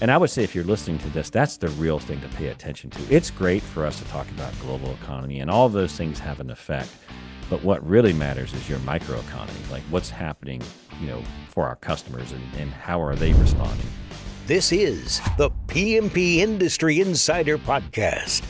And I would say if you're listening to this, that's the real thing to pay attention to. It's great for us to talk about global economy, and all of those things have an effect. But what really matters is your microeconomy, like what's happening, for our customers and how are they responding. This is the PMP Industry Insider Podcast.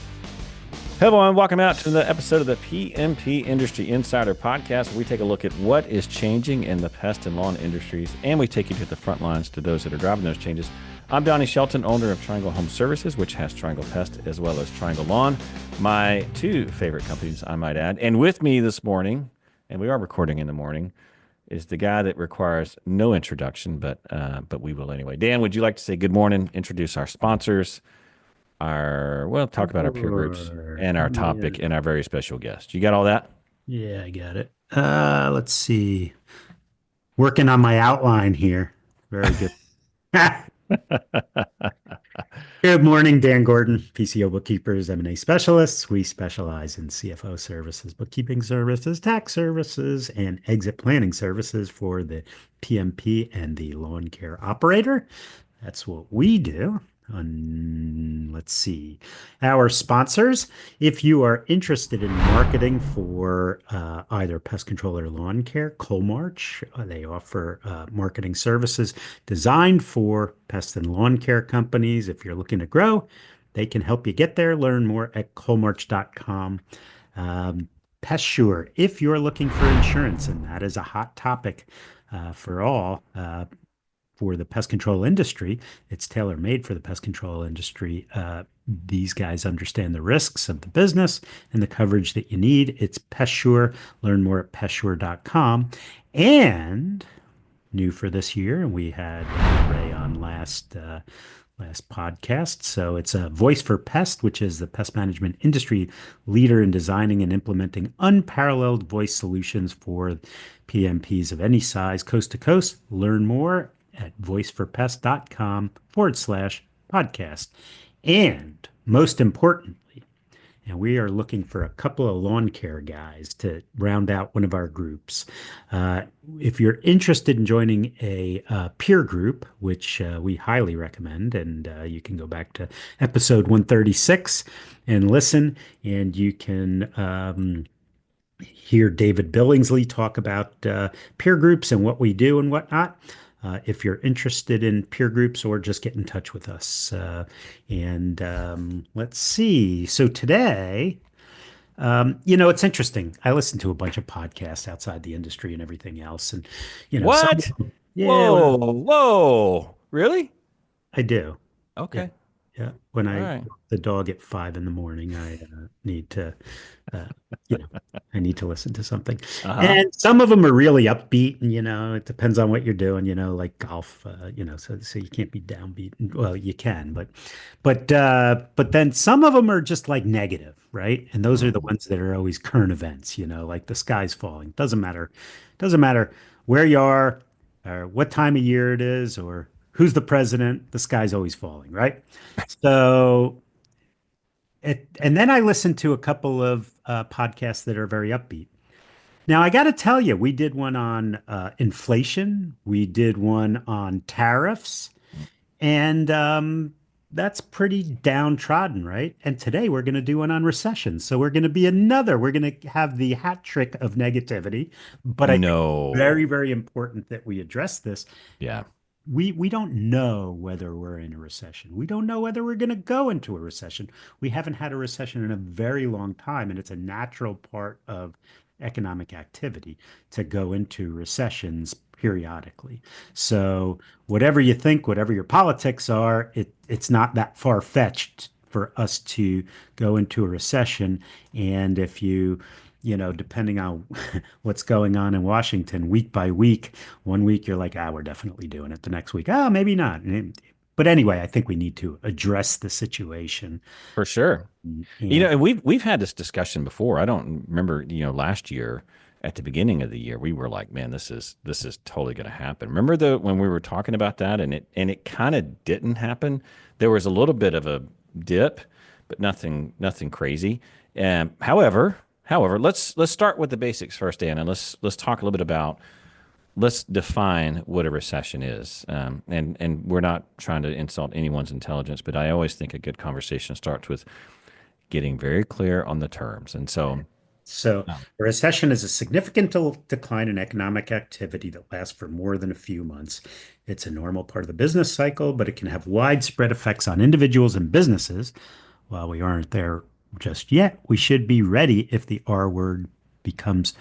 Hey everyone, welcome out to the episode of the PMP Industry Insider Podcast, where we take a look at what is changing in the pest and lawn industries, and we take you to the front lines to those that are driving those changes. I'm Donnie Shelton, owner of Triangle Home Services, which has Triangle Pest as well as Triangle Lawn, my two favorite companies, I might add. And with me this morning, and we are recording in the morning, is the guy that requires no introduction, but we will anyway. Dan, would you like to say good morning, introduce our sponsors, talk about our peer groups and our topic and our very special guest? You got all that? Yeah, I got it. Let's see. Working on my outline here. Very good. Good morning, Dan Gordon, PCO Bookkeepers, M&A Specialists. We specialize in CFO services, bookkeeping services, tax services, and exit planning services for the PMP and the lawn care operator. That's what we do. Let's see. Our sponsors, if you are interested in marketing for either pest control or lawn care, Coalmarch, they offer marketing services designed for pest and lawn care companies. If you're looking to grow, they can help you get there. Learn more at coalmarch.com. PestSure, if you're looking for insurance, and that is a hot topic for all, for the pest control industry. It's tailor-made for the pest control industry. These guys understand the risks of the business and the coverage that you need. It's PestSure. Learn more at pestsure.com. And new for this year, and we had Ray on last podcast. So it's a Voice for Pest, which is the pest management industry leader in designing and implementing unparalleled voice solutions for PMPs of any size, coast to coast. Learn more at voiceforpest.com/podcast. And most importantly, and we are looking for a couple of lawn care guys to round out one of our groups. If you're interested in joining a peer group, which we highly recommend, and you can go back to episode 136 and listen, and you can hear David Billingsley talk about peer groups and what we do and whatnot. If you're interested in peer groups, or just get in touch with us. Let's see. So today, it's interesting. I listen to a bunch of podcasts outside the industry and everything else. And, What? Yeah. Whoa. Really? I do. Okay. Yeah. When I walk the dog at 5 in the morning, I need to, I need to listen to something. And some of them are really upbeat, and it depends on what you're doing. Like golf. So you can't be downbeat. Well, you can, but then some of them are just like negative, right? And those are the ones that are always current events. Like the sky's falling. Doesn't matter where you are, or what time of year it is, or who's the president. The sky's always falling, right? So, and then I listened to a couple of podcasts that are very upbeat. Now, I got to tell you, we did one on inflation. We did one on tariffs. And that's pretty downtrodden, right? And today we're going to do one on recession. So we're going to have the hat trick of negativity. But I think it's very, very important that we address this. Yeah. We don't know whether we're in a recession. We don't know whether we're going to go into a recession. We haven't had a recession in a very long time, and it's a natural part of economic activity to go into recessions periodically. So whatever you think, whatever your politics are, it's not that far-fetched for us to go into a recession. And if depending on what's going on in Washington week by week, one week you're like, we're definitely doing it. The next week, maybe not. But anyway, I think we need to address the situation. For sure. And we've had this discussion before. I don't remember, last year at the beginning of the year, we were like, man, this is totally going to happen. Remember when we were talking about that, and it kind of didn't happen. There was a little bit of a dip, but nothing crazy. However, let's start with the basics first, Dan, and let's talk a little bit about let's define what a recession is. And we're not trying to insult anyone's intelligence, but I always think a good conversation starts with getting very clear on the terms. And so, So, um, a recession is a significant decline in economic activity that lasts for more than a few months. It's a normal part of the business cycle, but it can have widespread effects on individuals and businesses. While we aren't there just yet, we should be ready if the R word becomes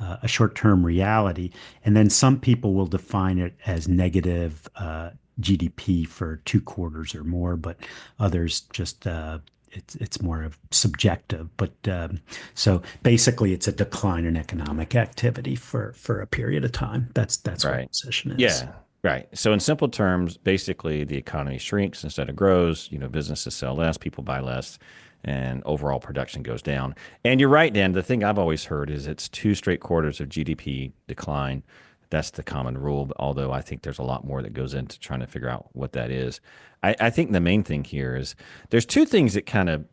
a short-term reality. And then some people will define it as negative GDP for 2 quarters or more, but others just it's more of subjective. But so basically, it's a decline in economic activity for a period of time. That's what right. recession is. Yeah. Right. So in simple terms, basically the economy shrinks instead of grows. Businesses sell less, people buy less, and overall production goes down. And you're right, Dan. The thing I've always heard is it's 2 straight quarters of GDP decline. That's the common rule. Although I think there's a lot more that goes into trying to figure out what that is. I think the main thing here is there's two things that kind of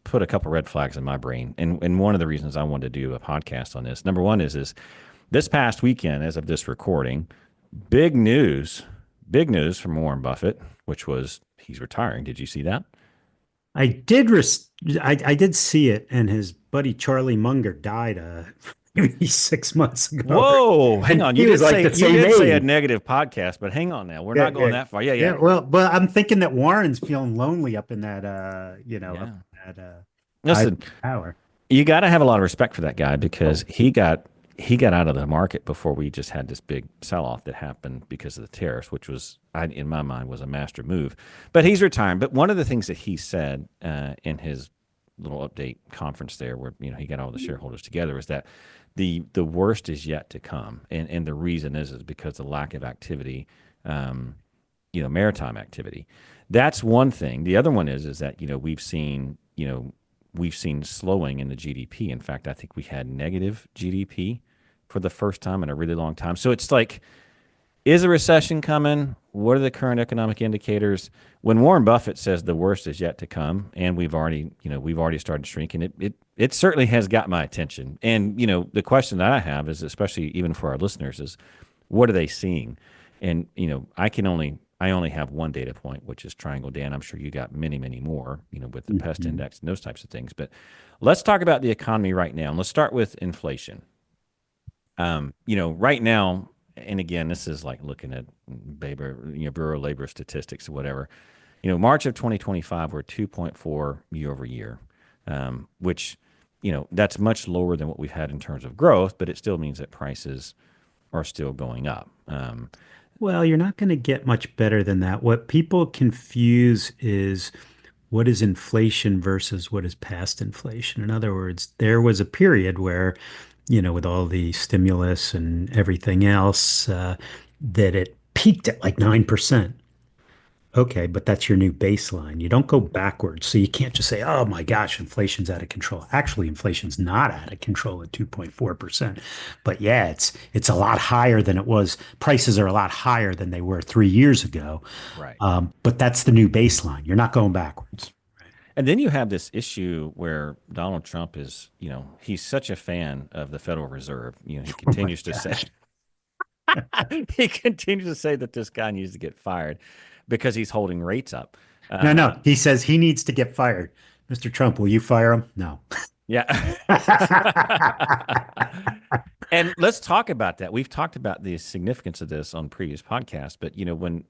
put a couple red flags in my brain. And one of the reasons I wanted to do a podcast on this, number one is this past weekend, as of this recording, big news, big news from Warren Buffett, which was he's retiring. Did you see that? I did res I did see it, and his buddy Charlie Munger died maybe 6 months ago, Whoa, hang and on. he was like the You same did say a age. negative podcast, but hang on now. We're Yeah, not going yeah, that far. Yeah, yeah. yeah. Well, but I'm thinking that Warren's feeling lonely up in that, up Yeah. in that Listen, ivory tower. you got to have a lot of respect for that guy because he got out of the market before we just had this big sell off that happened because of the tariffs, which was, in my mind, was a master move. But he's retiring. But one of the things that he said in his little update conference there, where he got all the shareholders together, was that the worst is yet to come, and the reason is because of the lack of activity, maritime activity. That's one thing. The other one is that we've seen slowing in the GDP. In fact, I think we had negative GDP for the first time in a really long time. So it's like, is a recession coming? What are the current economic indicators? When Warren Buffett says the worst is yet to come, and we've already started shrinking, it certainly has got my attention. And the question that I have is, especially even for our listeners, is what are they seeing? And I only have one data point, which is Triangle. Dan, I'm sure you got many, many more, with the Pest Mhm. index and those types of things. But let's talk about the economy right now. And let's start with inflation. Right now, and again, this is like looking at Bureau of Labor Statistics or whatever. March of 2025, we're 2.4 year over year, which, that's much lower than what we've had in terms of growth, but it still means that prices are still going up. Well, you're not going to get much better than that. What people confuse is what is inflation versus what is past inflation. In other words, there was a period where, with all the stimulus and everything else, that it peaked at like 9%. Okay, but that's your new baseline. You don't go backwards. So you can't just say, oh my gosh, inflation's out of control. Actually, inflation's not out of control at 2.4%. But yeah, it's a lot higher than it was. Prices are a lot higher than they were 3 years ago. Right. But that's the new baseline. You're not going backwards. And then you have this issue where Donald Trump is, he's such a fan of the Federal Reserve. He Oh my continues to say gosh. he continues to say that this guy needs to get fired because he's holding rates up. No, Uh, no. He says he needs to get fired. Mr. Trump, will you fire him? No. yeah. And let's talk about that. We've talked about the significance of this on previous podcasts, but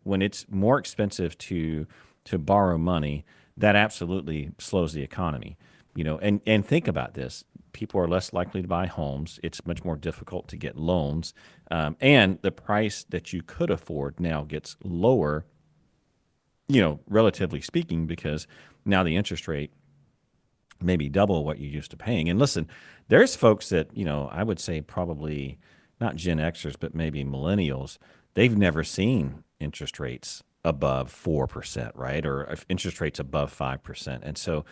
when it's more expensive to borrow money, that absolutely slows the economy. And think about this. People are less likely to buy homes. It's much more difficult to get loans. And the price that you could afford now gets lower, relatively speaking, because now the interest rate maybe double what you used to paying. And listen, there's folks that, I would say probably not Gen Xers, but maybe millennials, they've never seen interest rates above 4%, right? Or if interest rates above 5%. And so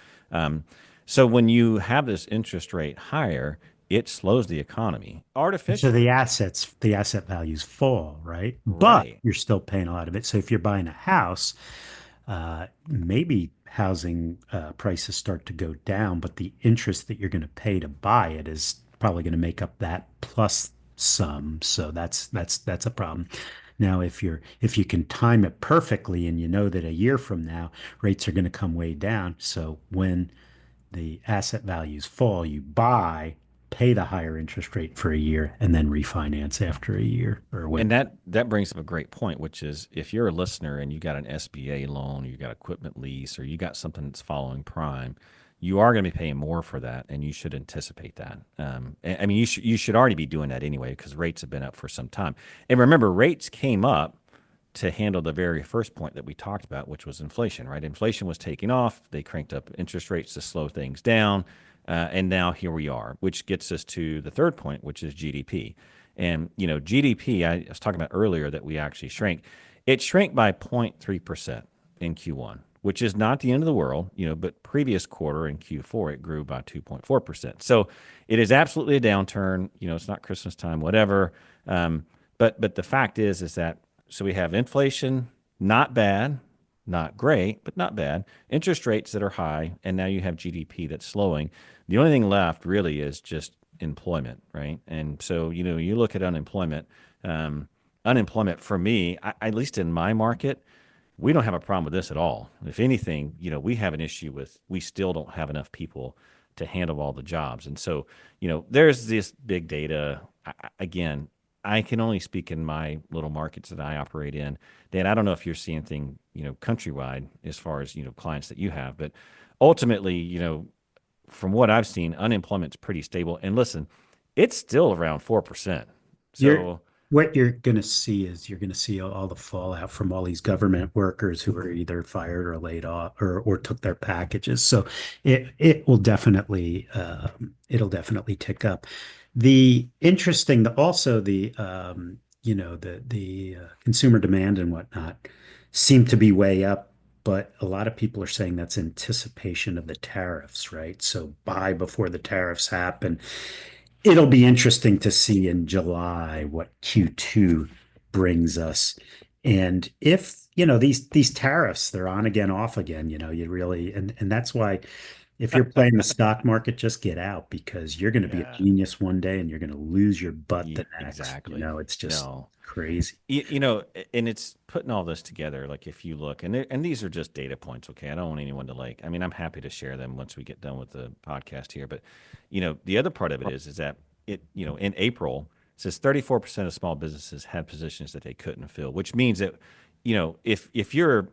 when you have this interest rate higher, it slows the economy So the artificially. asset values fall, right? But Right. you're still paying a lot of it. So if you're buying a house, maybe housing prices start to go down, but the interest that you're going to pay to buy it is probably going to make up that plus some. So that's a problem. Now, if you can time it perfectly and you know that a year from now rates are going to come way down, so when the asset values fall, you buy, pay the higher interest rate for a year, and then refinance after a year or when. And that brings up a great point, which is if you're a listener and you got an SBA loan, you got equipment lease, or you got something that's following prime, you are going to be paying more for that, and you should anticipate that. I mean, you should already be doing that anyway because rates have been up for some time. And remember, rates came up to handle the very first point that we talked about, which was inflation. Right? Inflation was taking off. They cranked up interest rates to slow things down, and now here we are, which gets us to the third point, which is GDP. And GDP, I was talking about earlier that we actually shrank. It shrank by 0.3% in Q1, which is not the end of the world, but previous quarter in Q4 it grew by 2.4%. So it is absolutely a downturn. It's not Christmas time, whatever. But the fact is that so we have inflation, not bad, not great, but not bad. Interest rates that are high, and now you have GDP that's slowing. The only thing left really is just employment, right? And so, you look at unemployment. Unemployment for me, at least in my market, we don't have a problem with this at all. If anything, we have an issue with we still don't have enough people to handle all the jobs. And so, there's this big data. Again, I can only speak in my little markets that I operate in. Dan, I don't know if you're seeing anything, countrywide as far as, clients that you have, but ultimately, from what I've seen, unemployment's pretty stable. And listen, it's still around 4%. You're So what you're going to see is you're going to see all the fallout from all these government workers who are either fired or laid off or took their packages. So it'll definitely tick up. The interesting, also the consumer demand and whatnot seem to be way up, but a lot of people are saying that's anticipation of the tariffs, right? So buy before the tariffs happen. It'll be interesting to see in July what Q2 brings us. And if, these tariffs, they're on again, off again, you really, and that's why if you're playing the stock market, just get out because you're going to be a yeah, genius one day and you're going to lose your butt the next. exactly. It's just No, crazy. and it's putting all this together. Like if you look, and these are just data points. Okay, I don't want anyone to I mean, I'm happy to share them once we get done with the podcast here. But the other part of it is that in April it says 34% of small businesses had positions that they couldn't fill, which means that if you're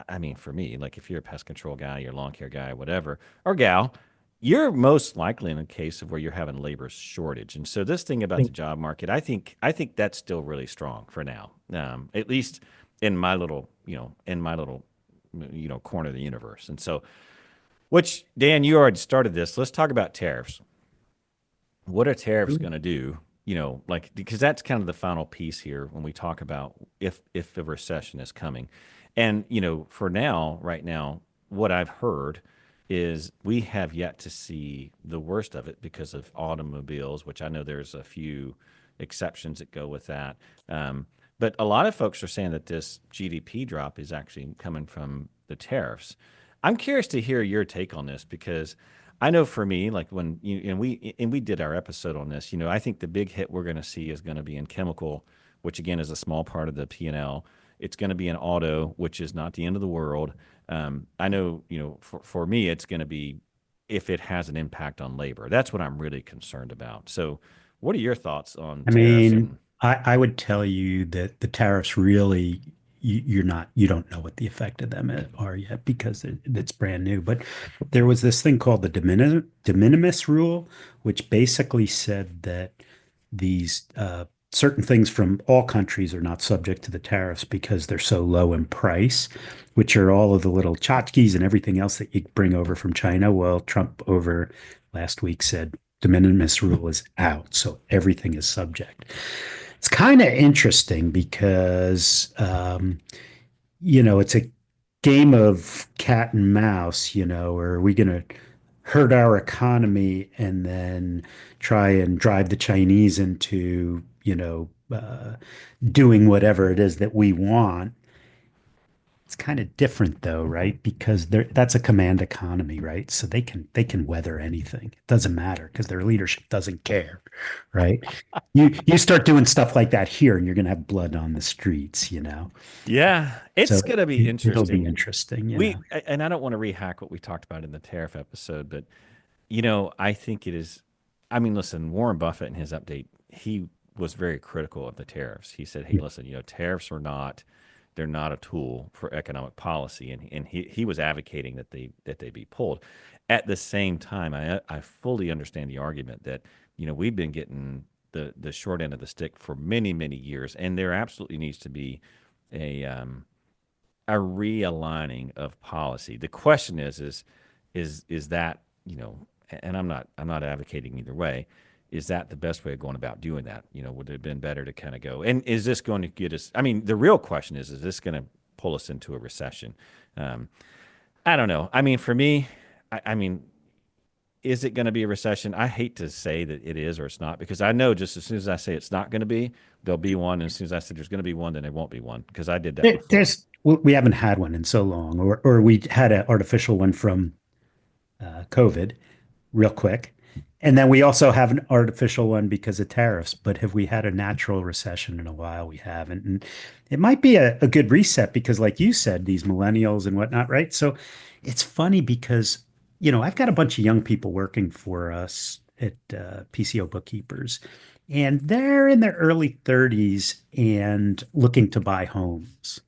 I mean, for me, like if you're a pest control guy, you're a lawn care guy, whatever, or gal, you're most likely in a case of where you're having labor shortage. And so this thing I about the think job market, I think that's still really strong for now. At least in my little, corner of the universe. And so, which Dan, you already started this. Let's talk about tariffs. What are tariffs going to do? Because that's kind of the final piece here when we talk about if a recession is coming. And for now, right now, what I've heard is we have yet to see the worst of it because of automobiles, which I know there's a few exceptions that go with that. But a lot of folks are saying that this GDP drop is actually coming from the tariffs. I'm curious to hear your take on this because I know for me, like when we did our episode on this, I think the big hit we're going to see is going to be in chemical, which again is a small part of the P&L. It's going to be in auto, which is not the end of the world. I know, for me, it's going to be if it has an impact on labor. That's what I'm really concerned about. So, what are your thoughts on I tariffs? mean, And I would tell you that the tariffs really, you don't know what the effect of them are yet because it's brand new. But there was this thing called the de minimis rule, which basically said that these certain things from all countries are not subject to the tariffs because they're so low in price, which are all of the little tchotchkes and everything else that you bring over from China. Well, Trump over last week said de minimis rule is out, so everything is subject. It's kind of interesting because it's a game of cat and mouse. Are we going to hurt our economy and then try and drive the Chinese into doing whatever it is that we want? It's kind of different though, right? Because that's a command economy, right? So they can weather anything. It doesn't matter because their leadership doesn't care, right? You start doing stuff like that here, and you're going to have blood on the streets, you know. Yeah, it's So going to be it'll be interesting. interesting, you know. And I don't want to rehack what we talked about in the tariff episode, but I think it is. I mean, listen, Warren Buffett in his update, he was very critical of the tariffs. He said, "Hey, Yeah. listen, tariffs are not, they're not a tool for economic policy," and he was advocating that they be pulled. At the same time, I fully understand the argument that we've been getting the short end of the stick for many years, and there absolutely needs to be a a realigning of policy. The question is that and I'm not advocating either way. Is that the best way of going about doing that? Would it have been better to kind of go? And is this going to get us? I mean, the real question is this going to pull us into a recession? Um, I don't know. I mean, for me, I mean, is it going to be a recession? I hate to say that it is or it's not because I know just as soon as I say it's not going to be, there'll be one. And as soon as I say there's going to be one, then there won't be one because I did that before. There's we haven't had one in so long, or we had an artificial one from COVID real quick. And then we also have an artificial one because of tariffs. But have we had a natural recession in a while? We haven't. And it might be a good reset because, like you said, these millennials and whatnot, right? So it's funny because, I've got a bunch of young people working for us at PCO Bookkeepers, and they're in their early 30s and looking to buy homes.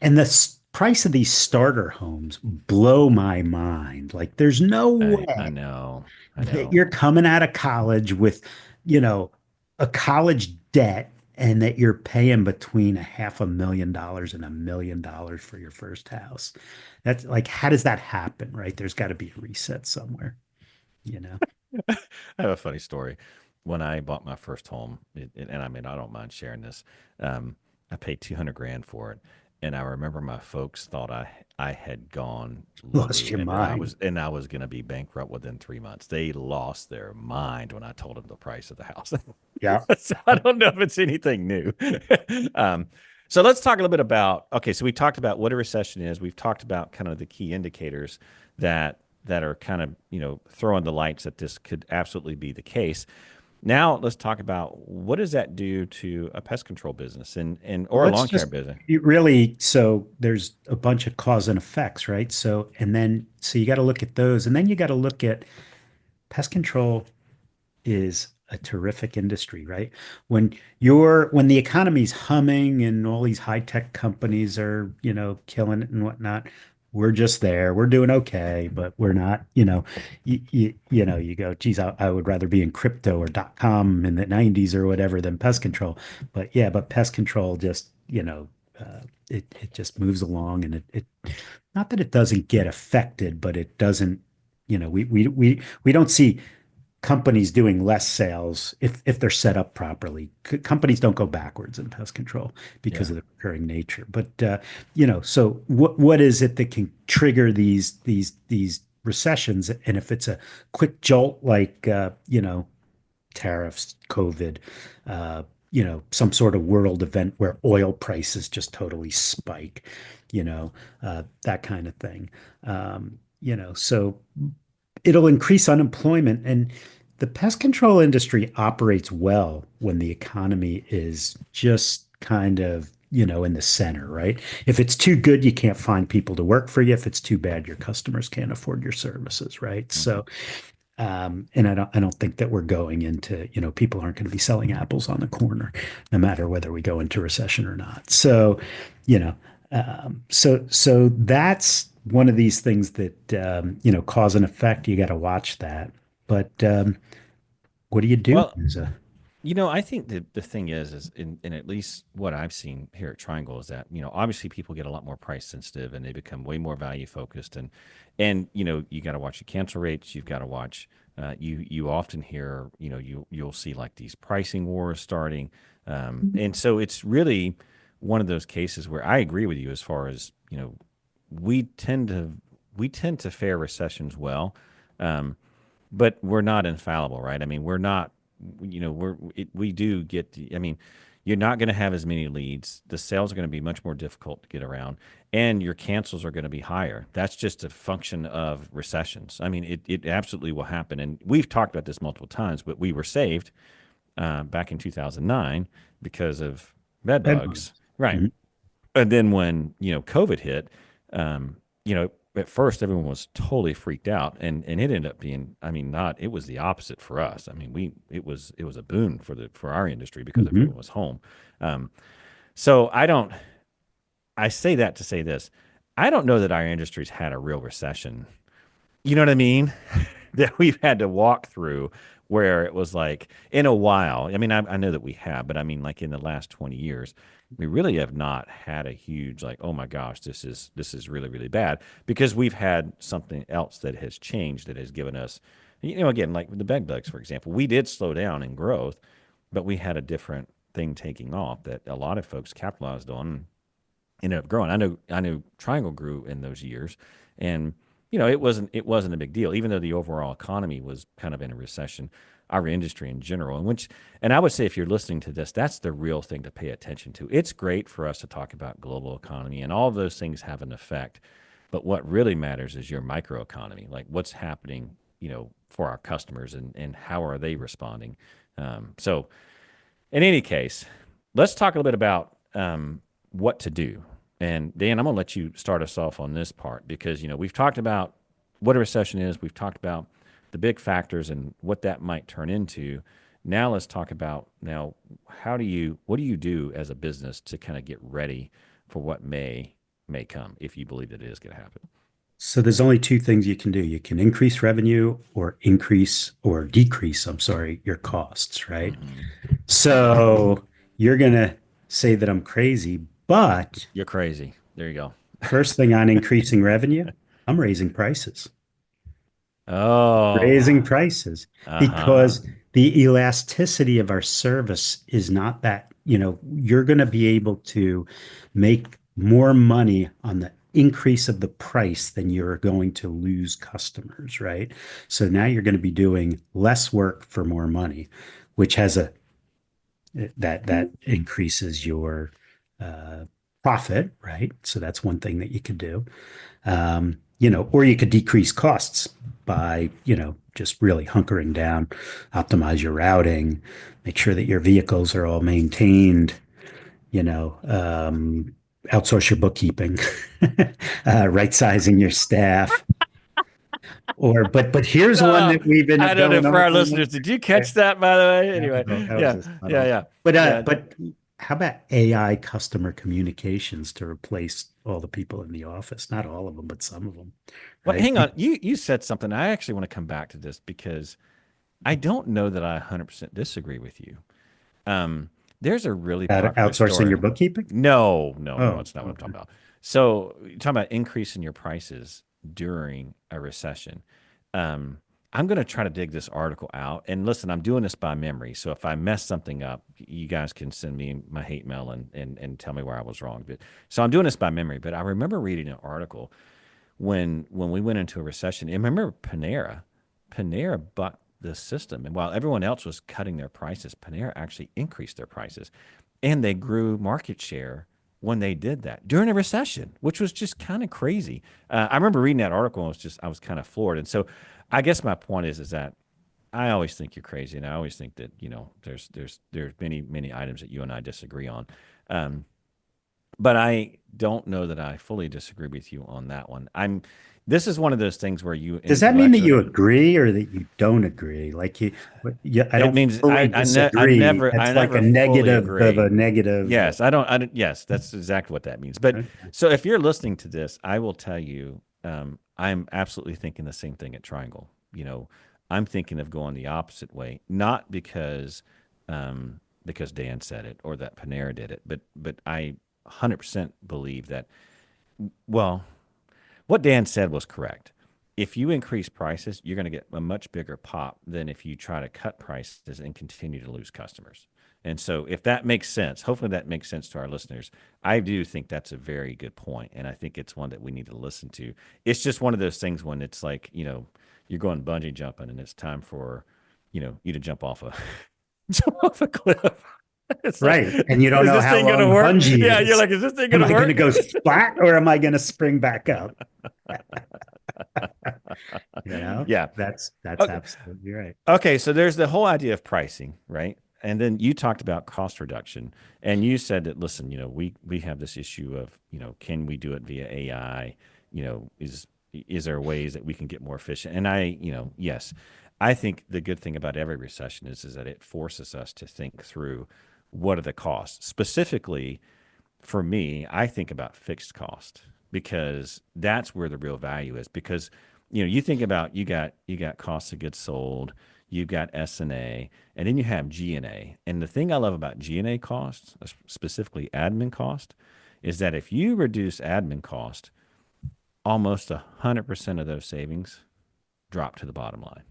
And the price of these starter homes blow my mind. Like, there's no I way know. I that know. you're coming out of college with, you know, a college debt and that you're paying between $500,000 and $1 million for your first house. That's like, how does that happen, right? There's got to be a reset somewhere, you know? I have a funny story. When I bought my first home, and I mean, I don't mind sharing this. I paid 200 grand for it, and I remember my folks thought I had gone Lost loony, your and that mind. I was going to be bankrupt within 3 months. They lost their mind when I told them the price of the house. Yeah. So I don't know if it's anything new. um, so let's talk a little bit about. Okay, so we talked about what a recession is. We've talked about kind of the key indicators that are kind of throwing the lights that this could absolutely be the case. Now let's talk about what does that do to a pest control business and Well, or a let's lawn care just business. really, so there's a bunch of cause and effects, right? So, and then, so you got to look at those, and then you got to look at pest control is a terrific industry, right? When the economy's humming and all these high tech companies are, killing it and whatnot, we're just there. We're doing okay, but we're not, you go, geez, I would rather be in crypto or .com in the 90s or whatever than pest control. But yeah, but pest control just, it just moves along and it not that it doesn't get affected, but it doesn't, we don't see companies doing less sales if they're set up properly. Companies don't go backwards in pest control because Yeah. of the recurring nature. But so what is it that can trigger these recessions? And if it's a quick jolt like tariffs, COVID, uh, some sort of world event where oil prices just totally spike, that kind of thing. So it'll increase unemployment. And the pest control industry operates well when the economy is just kind of, in the center, right? If it's too good, you can't find people to work for you. If it's too bad, your customers can't afford your services, right? Mhm. So, and I don't think that we're going into, people aren't going to be selling apples on the corner, no matter whether we go into recession or not. So, you know, so that's one of these things that cause and effect. You got to watch that. But what do you do Well, as a I think the thing is in at least what I've seen here at Triangle is that, obviously people get a lot more price sensitive and they become way more value focused and you got to watch your cancel rates, you've got to watch you often hear, you'll see like these pricing wars starting. And so it's really one of those cases where I agree with you as far as, we tend to we tend to fare recessions well. Um, but we're not infallible, right? I mean, we're not, we do get, I mean, You're not going to have as many leads. The sales are going to be much more difficult to get around, and your cancels are going to be higher. That's just a function of recessions. I mean, it absolutely will happen. And we've talked about this multiple times, but we were saved back in 2009 because of bed bugs. Bedbugs. Right. Mhm. And then when, COVID hit, at first everyone was totally freaked out, and it ended up being, I mean, not, it was the opposite for us. I mean, it was a boon for our industry because everyone Mhm. was home. Um, so I say that to say this. I don't know that our industry's had a real recession. You know what I mean? That we've had to walk through where it was like in a while. I mean, I know that we have, but I mean, like in the last 20 years, we really have not had a huge like, oh my gosh, this is really really bad because we've had something else that has changed that has given us, again, like the bed bugs, for example, we did slow down in growth, but we had a different thing taking off that a lot of folks capitalized on, ended up growing. I know Triangle grew in those years, and it wasn't a big deal, even though the overall economy was kind of in a recession. Our industry in general, and I would say if you're listening to this, that's the real thing to pay attention to. It's great for us to talk about global economy, and all of those things have an effect, but what really matters is your microeconomy, like what's happening, for our customers and how are they responding. So in any case, let's talk a little bit about what to do. And Dan, I'm going to let you start us off on this part because we've talked about what a recession is. We've talked about the big factors and what that might turn into. Now let's talk about what do you do as a business to kind of get ready for what may come if you believe that it is going to happen. So there's only two things you can do. You can increase revenue or increase or decrease, I'm sorry, your costs, right? Hmm. So you're going to say that I'm crazy, but You're crazy. There you go. first thing on increasing revenue, I'm raising prices. Oh, Raising prices uh huh. because the elasticity of our service is not that, you're going to be able to make more money on the increase of the price than you're going to lose customers, right? So now you're going to be doing less work for more money, which has a that increases your uh, profit, right? So that's one thing that you could do. Or you could decrease costs by, just really hunkering down, optimize your routing, make sure that your vehicles are all maintained, outsource your bookkeeping, right sizing your staff. But here's one Oh, that we've been I don't know going for our over. listeners. Did you catch that, by the way? Anyway, That was yeah, just yeah, subtle. yeah, But uh, yeah. but how about AI customer communications to replace all the people in the office? Not all of them, but some of them, Well, right? hang on. You said something. I actually want to come back to this because I don't know that I 100% disagree with you. Um, there's a really popular Outsourcing your story. bookkeeping? No, no, no, Oh, it's not what I'm okay. talking about. So, you're talking about increasing your prices during a recession. Um, I'm going to try to dig this article out. And listen, I'm doing this by memory. So if I mess something up, you guys can send me my hate mail and tell me where I was wrong. But so I'm doing this by memory. But I remember reading an article when we went into a recession. And remember Panera bucked the system, and while everyone else was cutting their prices, Panera actually increased their prices, and they grew market share when they did that during a recession, which was just kind of crazy. I remember reading that article and I was kind of floored. And so, I guess my point is that I always think you're crazy, and I always think that there's many items that you and I disagree on. Um, but I don't know that I fully disagree with you on that one. This is one of those things where you Does that mean that intellectually. you agree or that you don't agree? Like yeah, I It don't means fully I disagree. never I That's like a never fully negative of a agree. negative. Yes, I don't. Yes, that's exactly what that means. But Okay. so if you're listening to this, I will tell you, I'm absolutely thinking the same thing at Triangle. I'm thinking of going the opposite way, not because Dan said it or that Panera did it, but I 100% believe that. Well, what Dan said was correct. If you increase prices, you're going to get a much bigger pop than if you try to cut prices and continue to lose customers. And so, if that makes sense, hopefully that makes sense to our listeners. I do think that's a very good point, and I think it's one that we need to listen to. It's just one of those things when it's like you're going bungee jumping, and it's time for you to jump off a jump off a cliff. It's like, Right. And you don't is know this how thing going to long work? bungee Yeah, you're is. like, is this thing going Am to I going to work? go flat or am I going to spring back up? Yeah. That's Okay. absolutely right. Okay, so there's the whole idea of pricing, right? And then you talked about cost reduction, and you said that listen, we have this issue of can we do it via AI? Is there ways that we can get more efficient? And yes, I think the good thing about every recession is that it forces us to think through what are the costs. Specifically, for me, I think about fixed cost because that's where the real value is. Because you think about you got cost of goods sold, you've got S&A, and then you have G&A. And the thing I love about G&A costs, specifically admin cost, is that if you reduce admin cost, almost 100% of those savings drop to the bottom line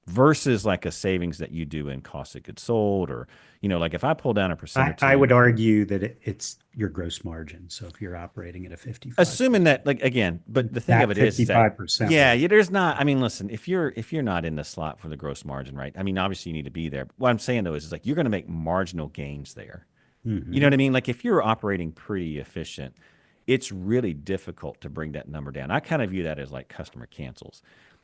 versus like a savings that you do in cost of goods sold or like if I pull down a percent or I would two. argue that it's your gross margin. So if you're operating at a Assuming 55%, that, like again, but the thing of that it is that 55% yeah, will, there's not. I mean, listen, if you're not in the slot for the gross margin, right? I mean, obviously you need to be there. What I'm saying though is like you're going to make marginal gains there. You know Mhm. what I mean? Like if you're operating pretty efficient, it's really difficult to bring that number down. I kind of view that as like customer cancels.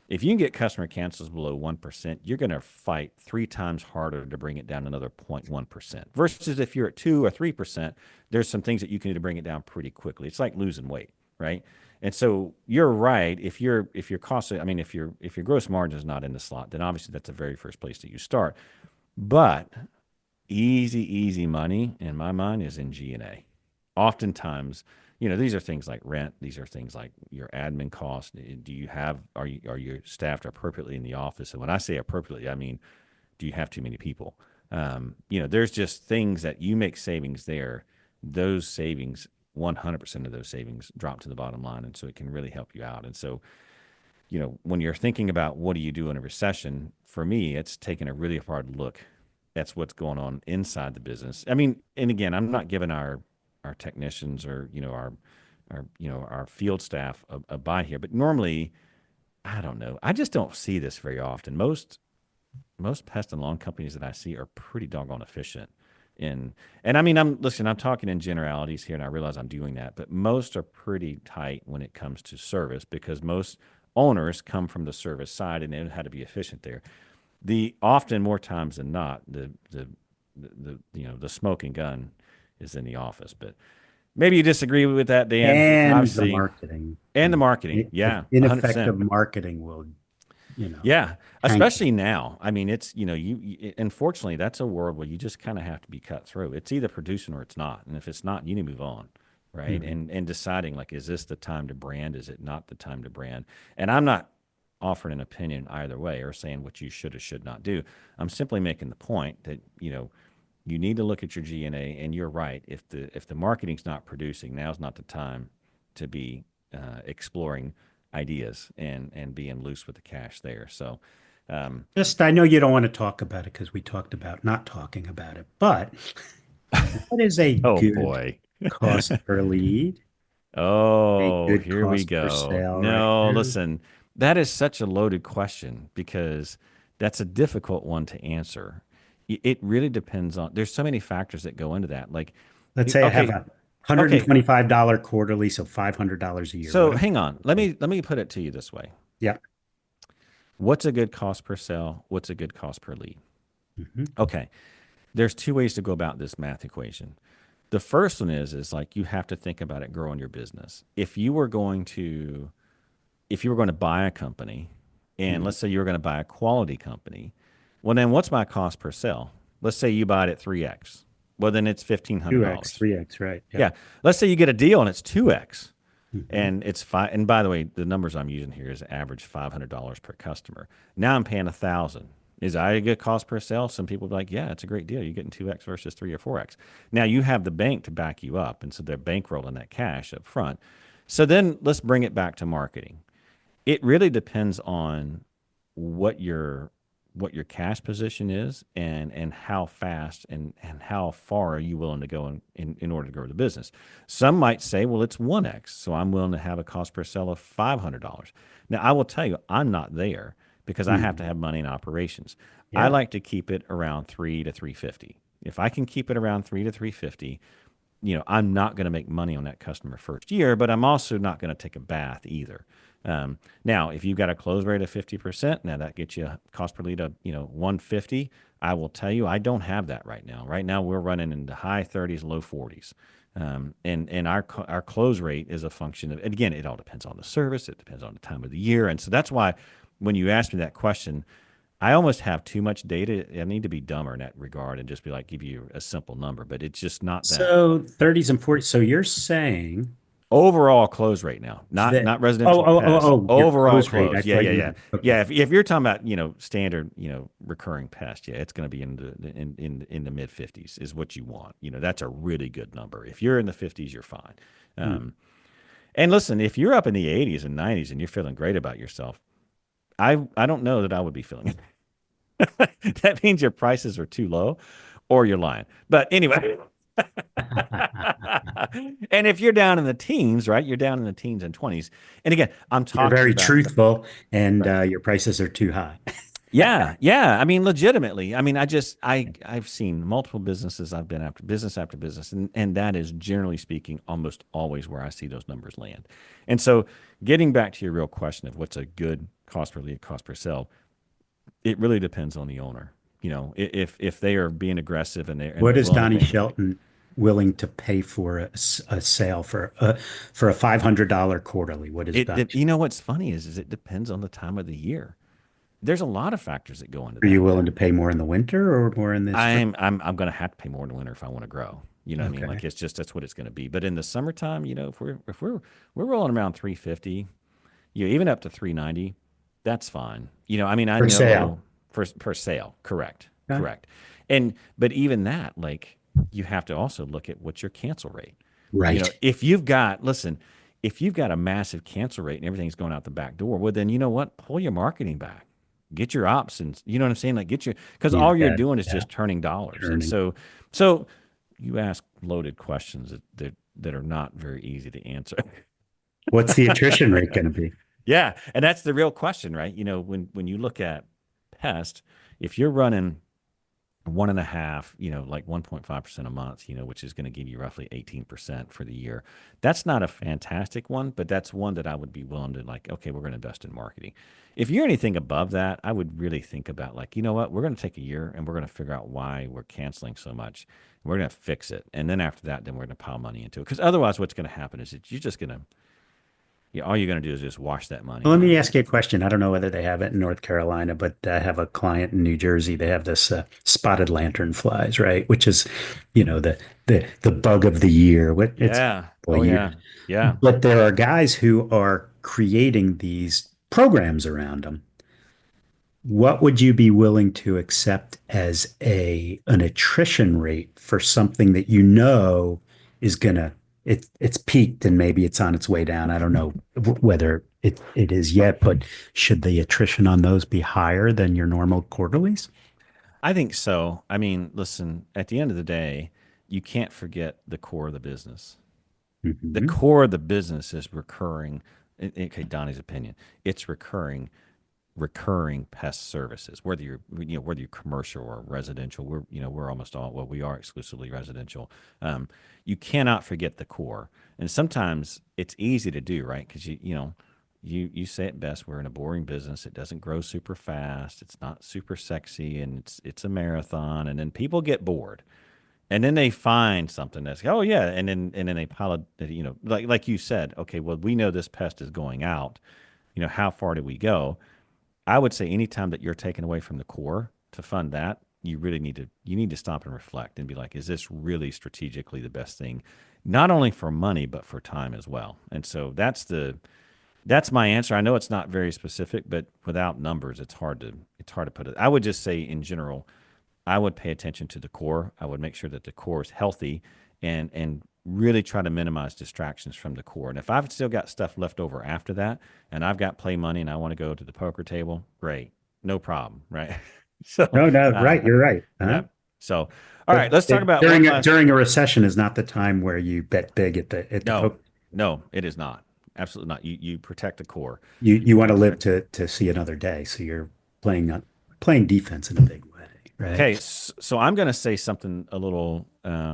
If you can get customer cancels below 1%, you're going to fight three times harder to bring it down another 0.1%. Versus if you're at 2 or 3%, there's some things that you can do to bring it down pretty quickly. It's like losing weight, right? And so you're right. If your cost, I mean, if your gross margin is not in the slot, then obviously that's the very first place that you start. But easy money in my mind is in G&A. Oftentimes, these are things like rent. These are things like your admin costs. Do you have are you staffed appropriately in the office? And when I say appropriately, I mean, do you have too many people? There's just things that you make savings there. Those savings, 100% of those savings drop to the bottom line, and so it can really help you out. And so, when you're thinking about what do you do in a recession, for me, it's taking a really hard look. That's what's going on inside the business. I mean, and again, I'm not giving our technicians or our field staff a buy here, but normally, I don't know. I just don't see this very often. Most pest and lawn companies that I see are pretty doggone efficient. And I mean, I'm talking in generalities here, and I realize I'm doing that, but most are pretty tight when it comes to service because most owners come from the service side and they know how to be efficient there. The often more times than not, the smoking gun is in the office, but maybe you disagree with that, Dan. and the Obviously, marketing. and the And marketing, yeah, 100%. ineffective marketing will, Yeah, tank you. especially now. I mean, it's unfortunately that's a world where you just kind of have to be cut through. It's either producing or it's not, and if it's not, you need to move on, right? Mhm. And deciding like, is this the time to brand? Is it not the time to brand? And I'm not offering an opinion either way or saying what you should or should not do. I'm simply making the point that you need to look at your G&A, and you're right. If the marketing's not producing, now's not the time to be exploring ideas and being loose with the cash there. So, Just, I know you don't want to talk about it because we talked about not talking about it, but what is a oh good boy. cost per lead? A Oh, good here we cost per go. sale right No, now? listen, that is such a loaded question because that's a difficult one to answer. It really depends on, there's so many factors that go into that. Like, Let's say I have okay, a okay. $125 quarterly, so $500 a year. So What am hang on. Let I? me let me put it to you this way. Yeah. What's a good cost per sale? What's a good cost per lead? Mhm. Okay. There's two ways to go about this math equation. The first one is like you have to think about it growing your business. If you were going to buy a company, and Mhm. let's say you were going to buy a quality company, well then what's my cost per sale? Let's say you buy it at 3x. Well then it's2x, $1,500. 3x, right? Yeah. Yep. Let's say you get a deal and it's 2x. Mhm. And it's five. And by the way, the numbers I'm using here is average $500 per customer. Now I'm paying 1,000. Is that a good cost per sale? Some people be like, yeah, it's a great deal. You're getting 2x versus 3 or 4x. Now you have the bank to back you up, and so they're bankrolling that cash up front. So then let's bring it back to marketing. It really depends on what your what your cash position is and how fast and how far are you willing to go in order to grow the business. Some might say, well, it's 1x, so I'm willing to have a cost per sale of $500. Now, I will tell you, I'm not there because I have to Mhm. have money in operations. I Yeah. like to keep it around 3 to 350. if I can keep it around 3 to 350, I'm not going to make money on that customer first year, but I'm also not going to take a bath either. Now, if you've got a close rate of 50%, now that gets you cost per lead of 150. I will tell you, I don't have that right now. Right now, we're running in the high 30s, low 40s. And our close rate is a function of, and again, it all depends on the service, it depends on the time of the year, and so that's why when you ask me that question, I almost have too much data. I need to be dumber in that regard and just be like, give you a simple number, but it's just not that. So 30s and 40s. So you're saying Overall close rate now, not that, not residential pest. your Overall close rate. I close. Yeah, thought yeah, you yeah. meant, okay. Yeah, if you're talking about, standard, recurring pest, yeah, it's going to be in the mid 50s is what you want. That's a really good number. If you're in the 50s, you're fine. Hmm. And listen, if you're up in the 80s and 90s and you're feeling great about yourself, I don't know that I would be feeling it. That means your prices are too low or you're lying. But anyway, and if you're down in the teens, right? You're down in the teens and 20s. And again, I'm You're talking very about, truthful, and right. your prices are too high. Yeah, yeah. I mean, legitimately. I mean, I've seen multiple businesses. I've been after business, and that is generally speaking almost always where I see those numbers land. And so, getting back to your real question of what's a good cost per lead, cost per sale, it really depends on the owner. If they are being aggressive and What they're is willing to Donnie pay. Shelton willing to pay for a sale for a $500 quarterly? What is Donnie? What's funny is it depends on the time of the year. There's a lot of factors that go into Are you that. willing to pay more in the winter or more in the spring? I'm going to have to pay more in the winter if I want to grow. You know what I mean? Like Okay. it's just that's what it's going to be. But in the summertime, if we're rolling around 350, even up to 390, that's fine. I mean, I For sale. know per sale, correct, Okay. correct. But even that, like you have to also look at what's your cancel rate. Right. If you've got a massive cancel rate and everything's going out the back door, well, then you know what? Pull your marketing back. Get your ops and you know what I'm saying? Like because Yeah, all you're that, doing is yeah, just turning dollars. And turning. so you ask loaded questions that are not very easy to answer. What's the attrition rate going to be? Yeah, and that's the real question, right? When you look at pest, if you're running one and a half, like 1.5% a month, which is going to give you roughly 18% for the year. That's not a fantastic one, but that's one that I would be willing to like, okay, we're going to invest in marketing. If you're anything above that, I would really think about like, you know what, we're going to take a year and we're going to figure out why we're canceling so much. We're going to fix it. And then after that, then we're going to pile money into it. Because otherwise, what's going to happen is that you're just going to, all you're going to do is just wash that money Well, let me away. ask you a question. I don't know whether they have it in North Carolina, but I have a client in New Jersey. They have this spotted lantern flies, right? Which is, the bug of the year. It's Yeah. a Oh, year. yeah. Yeah. But there are guys who are creating these programs around them. What would you be willing to accept as a an attrition rate for something that is gonna it's peaked and maybe it's on its way down? I don't know whether it is yet, but should the attrition on those be higher than your normal quarterlies? I think so. I mean, listen, at the end of the day, you can't forget the core of the business. The Hmm. core of the business is recurring. Okay, Donnie's opinion. It's recurring pest services. Whether you're commercial or residential, we're almost all well, we are exclusively residential. You cannot forget the core, and sometimes it's easy to do, right? Because you say it best. We're in a boring business. It doesn't grow super fast. It's not super sexy, and it's a marathon. And then people get bored, and then they find something that's oh yeah, and then they pile it. Like you said, okay, well we know this pest is going out. How far do we go? I would say anytime that you're taken away from the core to fund that, you need to stop and reflect and be like, is this really strategically the best thing, not only for money but for time as well? And so that's my answer. I know it's not very specific, but without numbers, it's hard to put it. I would just say in general, I would pay attention to the core. I would make sure that the core is healthy and really try to minimize distractions from the core. And if I've still got stuff left over after that and I've got play money and I want to go to the poker table, great. No problem, right? so, No, no, uh, right, you're right. yeah. Huh? So, all But right, let's talk about one during last. during a recession is not the time where you bet big at the No, poker. no, it is not. Absolutely not. You protect the core. You want to live Protect. to see another day, so you're playing playing defense in a big way. right? Okay, so I'm going to say something a little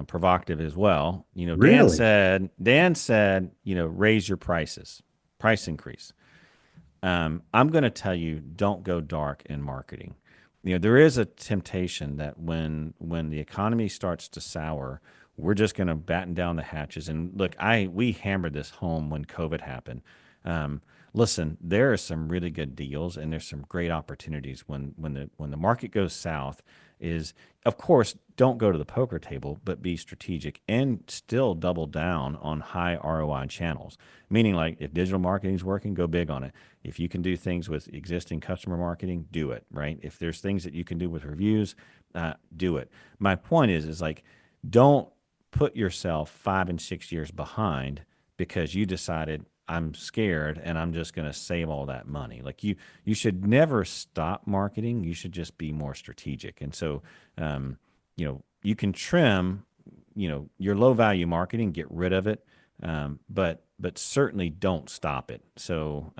provocative as well. Really? Dan said, raise your prices, price increase. I'm going to tell you, don't go dark in marketing. There is a temptation that when the economy starts to sour, we're just going to batten down the hatches. And look, we hammered this home when COVID happened. Um, Listen, there are some really good deals, and there's some great opportunities when the market goes south. Is of course don't go to the poker table, but be strategic and still double down on high ROI channels. Meaning, like if digital marketing is working, go big on it. If you can do things with existing customer marketing, do it. Right. If there's things that you can do with reviews, do it. My point is like, don't put yourself 5 and 6 years behind because you decided I'm scared and I'm just going to save all that money. Like you should never stop marketing. You should just be more strategic. And so, you can trim, your low value marketing, get rid of it, but certainly don't stop it. So,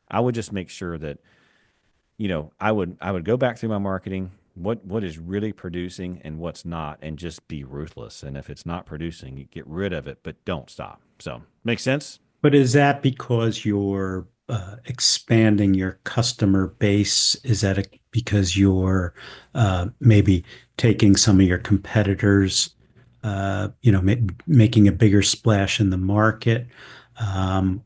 I would just make sure that I would go back through my marketing, what is really producing and what's not, and just be ruthless. And if it's not producing, you get rid of it, but don't stop. So, make sense? But is that because you're expanding your customer base? Is that because you're maybe taking some of your competitors, making a bigger splash in the market?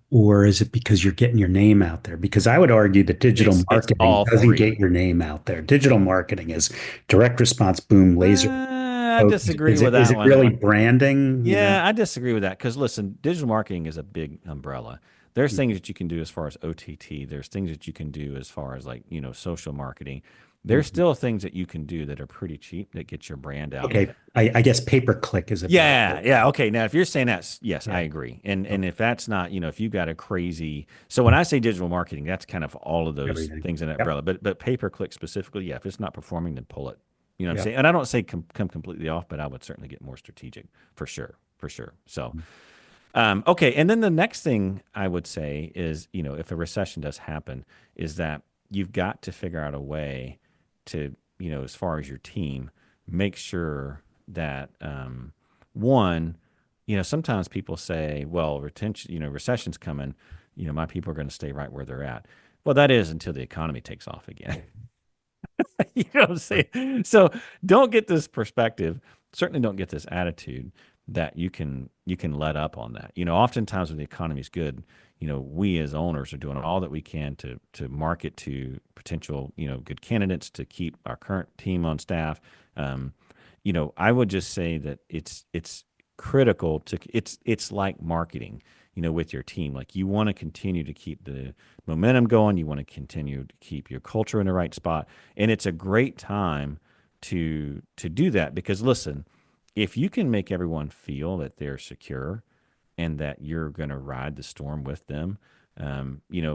Or is it because you're getting your name out there? Because I would argue that digital It's marketing all doesn't three. get your name out there. Digital marketing is direct response, boom, laser. I disagree with Is that it one. really branding? You know? Yeah, I disagree with that because listen, digital marketing is a big umbrella. There's things that you can do as far as OTT. There's things that you can do as far as like, social marketing. There's Mhm. still things that you can do that are pretty cheap that get your brand out. Okay, I guess pay per click is a better Yeah, word. yeah. Okay. Now, if you're saying that, yes, I Yeah. agree. And Okay. if that's not, if you've got a crazy, so when I say digital marketing, that's kind of all of those Everything. things in that Yep. umbrella. But pay per click specifically, yeah. If it's not performing, then pull it. You know what I'm Yep. saying? And I don't say come completely off, but I would certainly get more strategic for sure, for sure. So, okay. And then the next thing I would say is, if a recession does happen, is that you've got to figure out a way to, as far as your team, make sure that one, sometimes people say, well, retention, recession's coming, my people are going to stay right where they're at. Well, that is until the economy takes off again. You know what I'm saying? So don't get this perspective. Certainly don't get this attitude that you can let up on that. Oftentimes when the economy's good, we as owners are doing all that we can to market to potential, good candidates to keep our current team on staff. I would just say that it's critical to it's like marketing, with your team. Like you want to continue to keep the momentum going, you want to continue to keep your culture in the right spot, and it's a great time to do that because listen, if you can make everyone feel that they're secure and that you're going to ride the storm with them.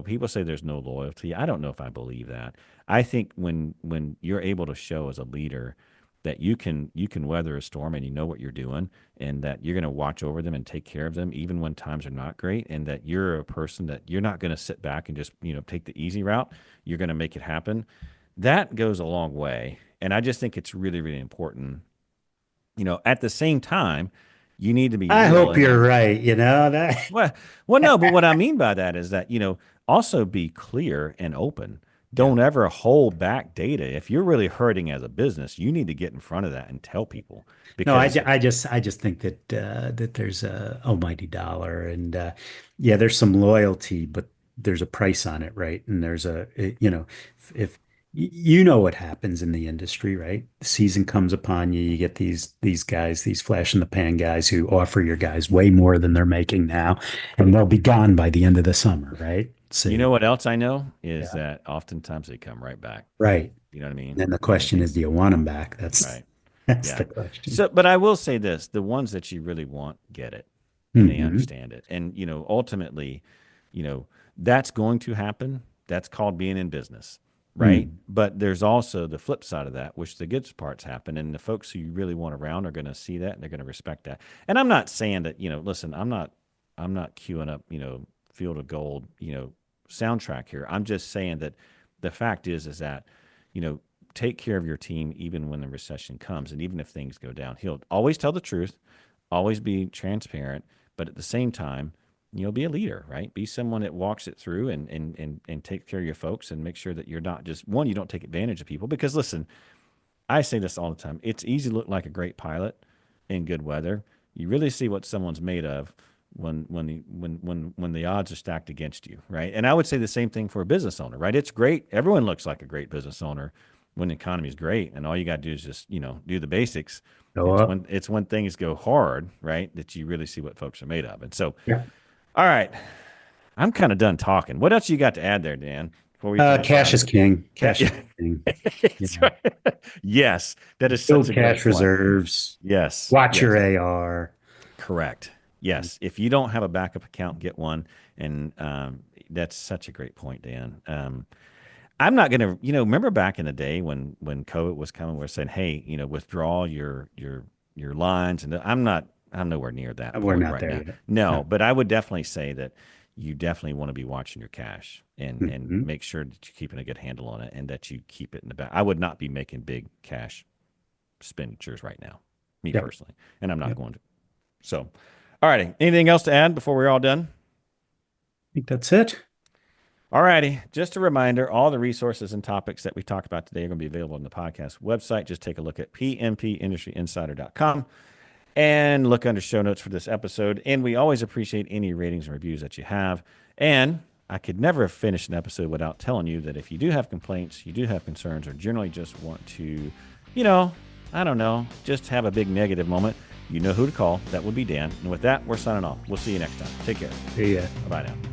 People say there's no loyalty. I don't know if I believe that. I think when you're able to show as a leader that you can weather a storm and you know what you're doing and that you're going to watch over them and take care of them even when times are not great and that you're a person that you're not going to sit back and just take the easy route. You're going to make it happen. That goes a long way, and I just think it's really really important. At the same time, you need to be I real hope and you're right. You know that. well, no, but what I mean by that is that, also be clear and open. Yeah. Don't ever hold back data. If you're really hurting as a business, you need to get in front of that and tell people No, because I just think that that there's a almighty dollar, and yeah, there's some loyalty, but there's a price on it, right? And if you know what happens in the industry, right? The season comes upon you, you get these guys, these flash in the pan guys who offer your guys way more than they're making now, and they'll be gone by the end of the summer, right? you See, know what else I know is yeah, that oftentimes they come right back. right. You know what I And mean? then the And question is, do you want them back? right. That's Yeah. the question. So, but I will say this: the ones that you really want get it, and they Hmm. understand it, and ultimately, you know, that's going to happen. That's called being in business, right? Hmm. But there's also the flip side of that, which the good parts happen, and the folks who you really want around are going to see that and they're going to respect that. And I'm not saying that, listen, I'm not queuing up, Field of Gold, soundtrack here. I'm just saying that the fact is that, you know, take care of your team even when the recession comes and even if things go down. He'll always tell the truth, always be transparent, but at the same time, be a leader, right? Be someone that walks it through and take care of your folks and make sure that you're not just one, you don't take advantage of people. Because listen, I say this all the time. It's easy to look like a great pilot in good weather. You really see what someone's made of when the odds are stacked against you, right? And I would say the same thing for a business owner, right? It's great. Everyone looks like a great business owner when the economy is great, and all you got to do is just do the basics. It's when things go hard, right, that you really see what folks are made of. And so, Yeah. all right, I'm kind of done talking. What else you got to add there, Dan? Before we Cash is king. Cash is king. That's right. Yes, that is Build such a great cash point. reserves. Yes. Watch yes. your AR. Correct. Yes. If you don't have a backup account, get one. And that's such a great point, Dan. I'm not going to, remember back in the day when COVID was coming, we're saying, hey, withdraw your lines. And I'm nowhere near that We're point not right there now. yet. No, but I would definitely say that you definitely want to be watching your cash and make sure that you're keeping a good handle on it and that you keep it in the back. I would not be making big cash expenditures right now, me personally, and I'm not going to. So, all righty. Anything else to add before we're all done? I think that's it. All righty. Just a reminder, all the resources and topics that we talked about today are going to be available on the podcast website. Just take a look at pmpindustryinsider.com and look under show notes for this episode. And we always appreciate any ratings and reviews that you have. And I could never finish an episode without telling you that if you do have complaints, you do have concerns, or generally just want to, I don't know, just have a big negative moment, you know who to call. That would be Dan. And with that, we're signing off. We'll see you next time. Take care. See ya. Bye now.